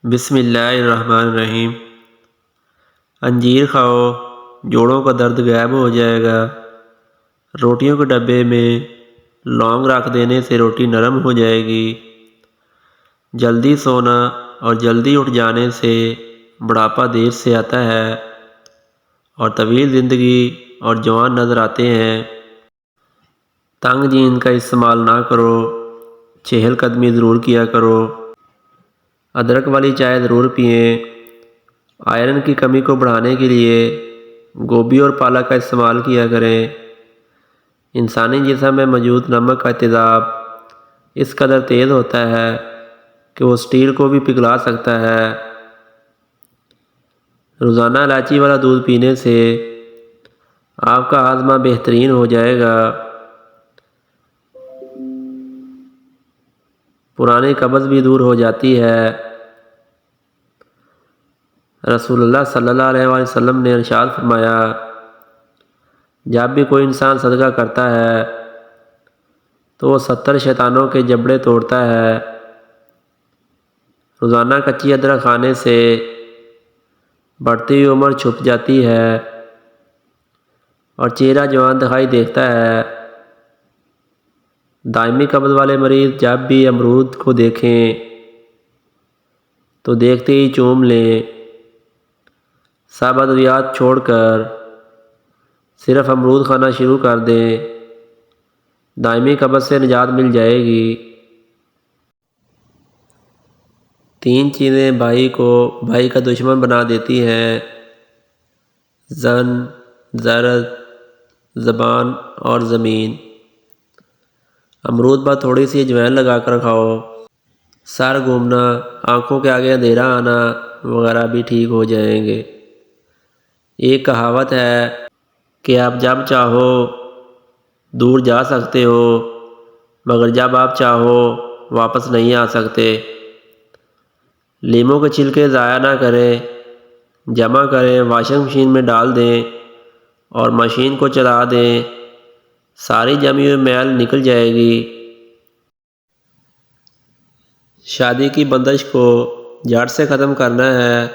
بسم اللہ الرحمن الرحیم۔ انجیر کھاؤ، جوڑوں کا درد غائب ہو جائے گا۔ روٹیوں کے ڈبے میں لونگ رکھ دینے سے روٹی نرم ہو جائے گی۔ جلدی سونا اور جلدی اٹھ جانے سے بڑھاپا دیر سے آتا ہے اور طویل زندگی اور جوان نظر آتے ہیں۔ تنگ جین کا استعمال نہ کرو، چہل قدمی ضرور کیا کرو۔ ادرک والی چائے ضرور پئیں۔ آئرن کی کمی کو بڑھانے کے لیے گوبھی اور پالک کا استعمال کیا کریں۔ انسانی جسم میں موجود نمک کا تیزاب اس قدر تیز ہوتا ہے کہ وہ اسٹیل کو بھی پگھلا سکتا ہے۔ روزانہ الائچی والا دودھ پینے سے آپ کا ہاضمہ بہترین ہو جائے گا۔ پرانی قبض بھی دور ہو جاتی ہے۔ رسول اللہ صلی اللہ علیہ وسلم نے ارشاد فرمایا، جب بھی کوئی انسان صدقہ کرتا ہے تو وہ 70 شیطانوں کے جبڑے توڑتا ہے۔ روزانہ کچی ادرک کھانے سے بڑھتی ہوئی عمر چھپ جاتی ہے اور چہرہ جوان دکھائی دیتا ہے۔ دائمی قبض والے مریض جب بھی امرود کو دیکھیں تو دیکھتے ہی چوم لیں۔ سب ادویات چھوڑ کر صرف امرود کھانا شروع کر دیں، دائمی قبض سے نجات مل جائے گی۔ 3 چیزیں بھائی کو بھائی کا دشمن بنا دیتی ہیں: زن، زرد، زبان اور زمین۔ امرود پر تھوڑی سی اجوائن لگا کر کھاؤ۔ سر گھومنا، آنکھوں کے آگے اندھیرا آنا وغیرہ بھی ٹھیک ہو جائیں گے۔ ایک کہاوت ہے کہ آپ جب چاہو دور جا سکتے ہو، مگر جب آپ چاہو واپس نہیں آ سکتے۔ لیموں کے چھلکے ضائع نہ کریں، جمع کریں، واشنگ مشین میں ڈال دیں اور مشین کو چلا دیں، ساری جمی ہوئی میل نکل جائے گی۔ شادی کی بندش کو جڑ سے ختم کرنا ہے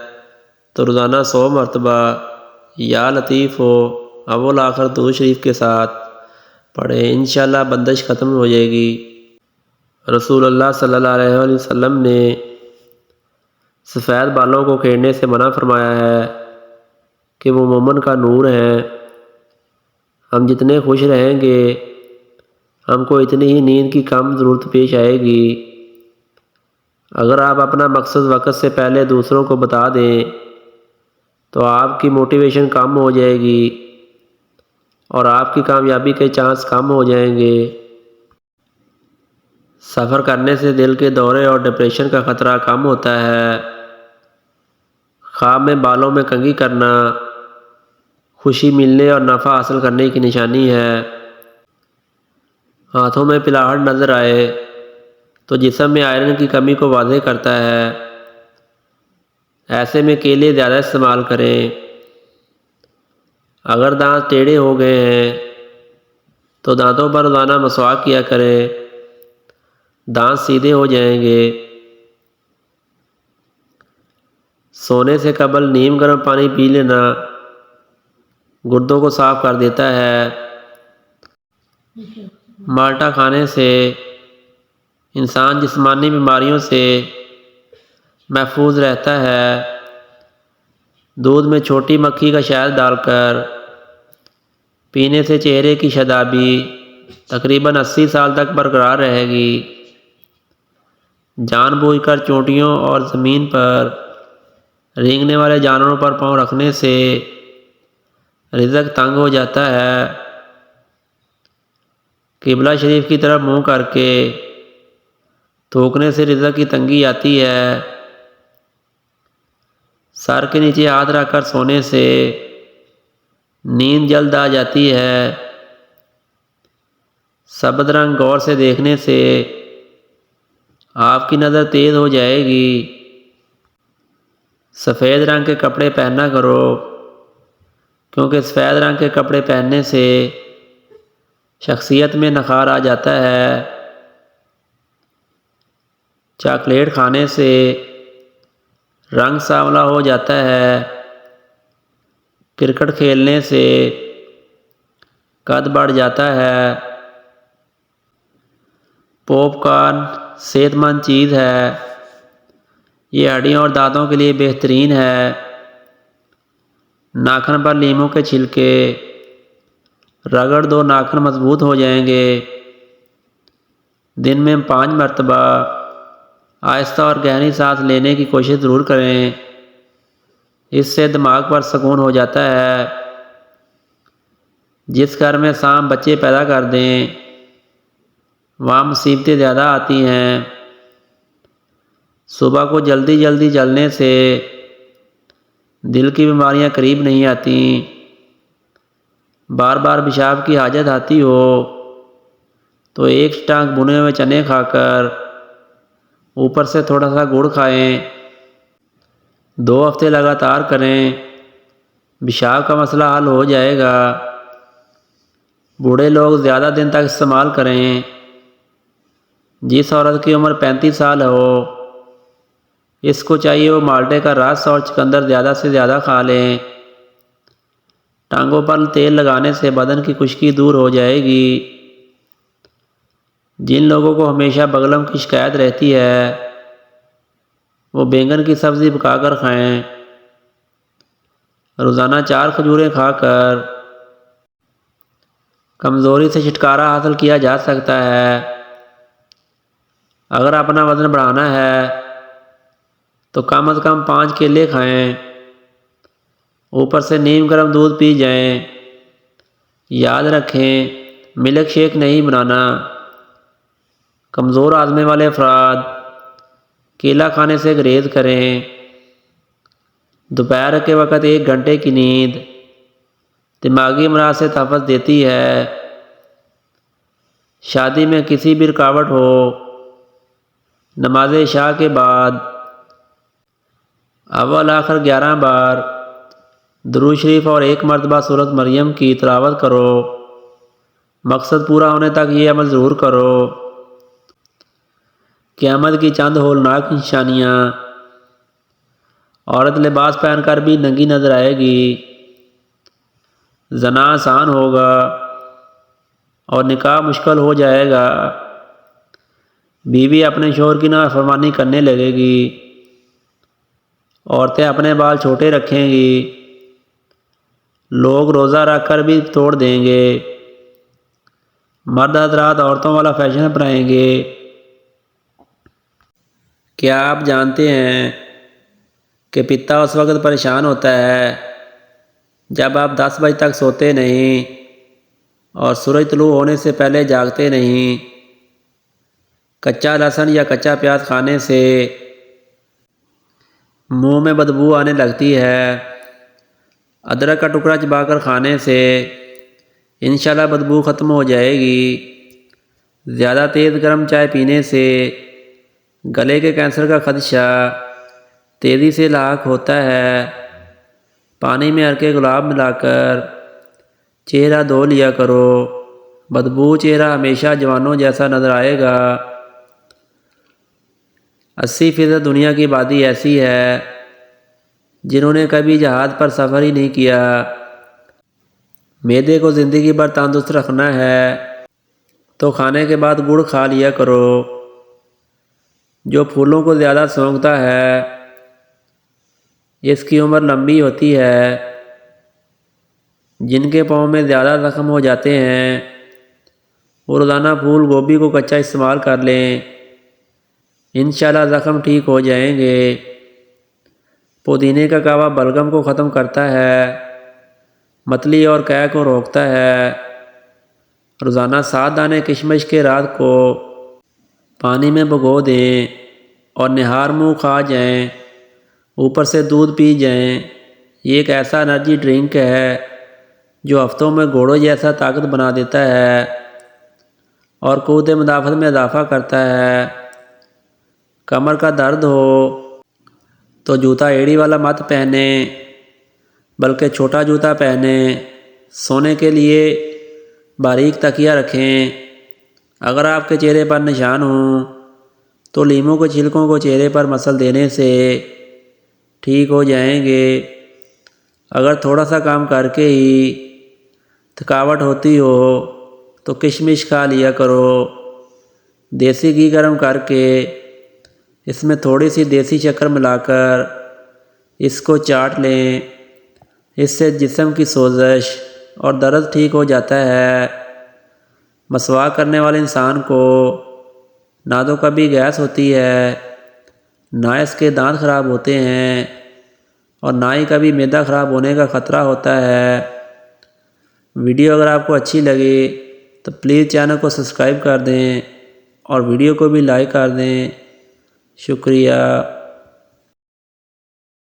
تو روزانہ 100 مرتبہ یا لطیف ہو اول آخر درود شریف کے ساتھ پڑھیں، انشاءاللہ بندش ختم ہو جائے گی۔ رسول اللہ صلی اللہ علیہ وسلم نے سفید بالوں کو کھیڑنے سے منع فرمایا ہے کہ وہ مومن کا نور ہیں۔ ہم جتنے خوش رہیں گے ہم کو اتنی ہی نیند کی کم ضرورت پیش آئے گی۔ اگر آپ اپنا مقصد وقت سے پہلے دوسروں کو بتا دیں تو آپ کی موٹیویشن کم ہو جائے گی اور آپ کی کامیابی کے چانس کم ہو جائیں گے۔ سفر کرنے سے دل کے دورے اور ڈپریشن کا خطرہ کم ہوتا ہے۔ خواب میں بالوں میں کنگھی کرنا خوشی ملنے اور نفع حاصل کرنے کی نشانی ہے۔ ہاتھوں میں پلاہٹ نظر آئے تو جسم میں آئرن کی کمی کو واضح کرتا ہے۔ ایسے میں کیلے زیادہ استعمال کریں۔ اگر دانت ٹیڑھے ہو گئے ہیں تو دانتوں پر روزانہ مسواک کیا کریں، دانت سیدھے ہو جائیں گے۔ سونے سے قبل نیم گرم پانی پی لینا گردوں کو صاف کر دیتا ہے۔ مالٹا کھانے سے انسان جسمانی بیماریوں سے محفوظ رہتا ہے۔ دودھ میں چھوٹی مکھی کا شہد ڈال کر پینے سے چہرے کی شادابی تقریباً 80 سال تک برقرار رہے گی۔ جان بوجھ کر چونٹیوں اور زمین پر رینگنے والے جانوروں پر پاؤں رکھنے سے رزق تنگ ہو جاتا ہے۔ قبلہ شریف کی طرف منہ کر کے تھوکنے سے رزق کی تنگی آتی ہے۔ سر کے نیچے ہاتھ رکھ کر سونے سے نیند جلد آ جاتی ہے۔ سبز رنگ غور سے دیکھنے سے آپ کی نظر تیز ہو جائے گی۔ سفید رنگ کے کپڑے پہنا کرو، کیونکہ سفید رنگ کے کپڑے پہننے سے شخصیت میں نکھار آ جاتا ہے۔ چاکلیٹ کھانے سے رنگ سانولا ہو جاتا ہے۔ کرکٹ کھیلنے سے قد بڑھ جاتا ہے۔ پاپ کارن صحت مند چیز ہے۔ یہ ہڈیوں اور دانتوں کے لیے بہترین ہے۔ ناخن پر لیموں کے چھلکے رگڑ دو، ناخن مضبوط ہو جائیں گے۔ دن میں 5 مرتبہ آہستہ اور گہری سانس لینے کی کوشش ضرور کریں۔ اس سے دماغ پر سکون ہو جاتا ہے۔ جس گھر میں سانپ بچے پیدا کر دیں وہاں مصیبتیں زیادہ آتی ہیں۔ صبح کو جلدی جلنے سے دل کی بیماریاں قریب نہیں آتیں۔ بار بار پیشاب کی حاجت آتی ہو تو ایک ٹانک بنے ہوئے چنے کھا کر اوپر سے تھوڑا سا گڑ کھائیں۔ 2 ہفتے لگاتار کریں، پیشاب کا مسئلہ حل ہو جائے گا۔ بوڑھے لوگ زیادہ دن تک استعمال کریں۔ جس عورت کی عمر 35 سال ہو اس کو چاہیے وہ مالٹے کا رس اور چقندر زیادہ سے زیادہ کھا لیں۔ ٹانگوں پر تیل لگانے سے بدن کی خشکی دور ہو جائے گی۔ جن لوگوں کو ہمیشہ بلغم کی شکایت رہتی ہے وہ بینگن کی سبزی پکا کر کھائیں۔ روزانہ 4 کھجوریں کھا کر کمزوری سے چھٹکارا حاصل کیا جا سکتا ہے۔ اگر اپنا وزن بڑھانا ہے تو کم از کم 5 کیلے کھائیں، اوپر سے نیم گرم دودھ پی جائیں۔ یاد رکھیں ملک شیک نہیں بنانا۔ کمزور ہاضمے والے افراد کیلا کھانے سے گریز کریں۔ دوپہر کے وقت 1 گھنٹے کی نیند دماغی امراض سے تحفظ دیتی ہے۔ شادی میں کسی بھی رکاوٹ ہو نماز عشاء کے بعد اول آخر 11 بار درود شریف اور 1 مرتبہ سورۃ مریم کی تلاوت کرو۔ مقصد پورا ہونے تک یہ عمل ضرور کرو۔ قیامت کی چند ہولناک نشانیاں۔ عورت لباس پہن کر بھی ننگی نظر آئے گی۔ زنا آسان ہوگا اور نکاح مشکل ہو جائے گا۔ بیوی اپنے شوہر کی نافرمانی کرنے لگے گی۔ عورتیں اپنے بال چھوٹے رکھیں گی۔ لوگ روزہ رکھ کر بھی توڑ دیں گے۔ مرد حضرات عورتوں والا فیشن اپنائیں گے۔ کیا آپ جانتے ہیں کہ پتا اس وقت پریشان ہوتا ہے جب آپ 10 بجے تک سوتے نہیں اور سورج طلوع ہونے سے پہلے جاگتے نہیں؟ کچا لہسن یا کچا پیاز کھانے سے منہ میں بدبو آنے لگتی ہے۔ ادرک کا ٹکڑا چبا کر کھانے سے انشاءاللہ بدبو ختم ہو جائے گی۔ زیادہ تیز گرم چائے پینے سے گلے کے کینسر کا خدشہ تیزی سے لاحق ہوتا ہے۔ پانی میں عرق گلاب ملا کر چہرہ دھو لیا کرو، بدبو چہرہ ہمیشہ جوانوں جیسا نظر آئے گا۔ 80% دنیا کی آبادی ایسی ہے جنہوں نے کبھی جہاز پر سفر ہی نہیں کیا۔ معدے کو زندگی بھر تندرست رکھنا ہے تو کھانے کے بعد گڑ کھا لیا کرو۔ جو پھولوں کو زیادہ سونگھتا ہے اس کی عمر لمبی ہوتی ہے۔ جن کے پاؤں میں زیادہ زخم ہو جاتے ہیں وہ روزانہ پھول گوبھی کو کچا استعمال کر لیں، انشاءاللہ زخم ٹھیک ہو جائیں گے۔ پودینے کا کہوہ بلغم کو ختم کرتا ہے، متلی اور قے کو روکتا ہے۔ روزانہ 7 دانے کشمش کے رات کو پانی میں بھگو دیں اور نہار منہ کھا جائیں، اوپر سے دودھ پی جائیں۔ یہ ایک ایسا انرجی ڈرنک ہے جو ہفتوں میں گھوڑوں جیسا طاقت بنا دیتا ہے اور قوت مدافعت میں اضافہ کرتا ہے۔ کمر کا درد ہو تو جوتا ایڑی والا مت پہنیں بلکہ چھوٹا جوتا پہنیں۔ سونے کے لیے باریک تکیہ رکھیں۔ اگر آپ کے چہرے پر نشان ہوں تو لیموں کے چھلکوں کو چہرے پر مسل دینے سے ٹھیک ہو جائیں گے۔ اگر تھوڑا سا کام کر کے ہی تھکاوٹ ہوتی ہو تو کشمش کھا لیا کرو۔ دیسی گھی گرم کر کے اس میں تھوڑی سی دیسی شکر ملا کر اس کو چاٹ لیں، اس سے جسم کی سوزش اور درد ٹھیک ہو جاتا ہے۔ مسواک کرنے والے انسان کو نہ تو کبھی گیس ہوتی ہے، نہ اس کے دانت خراب ہوتے ہیں، اور نہ ہی کبھی معدہ خراب ہونے کا خطرہ ہوتا ہے۔ ویڈیو اگر آپ کو اچھی لگے تو پلیز چینل کو سبسکرائب کر دیں اور ویڈیو کو بھی لائک کر دیں۔ شکریہ۔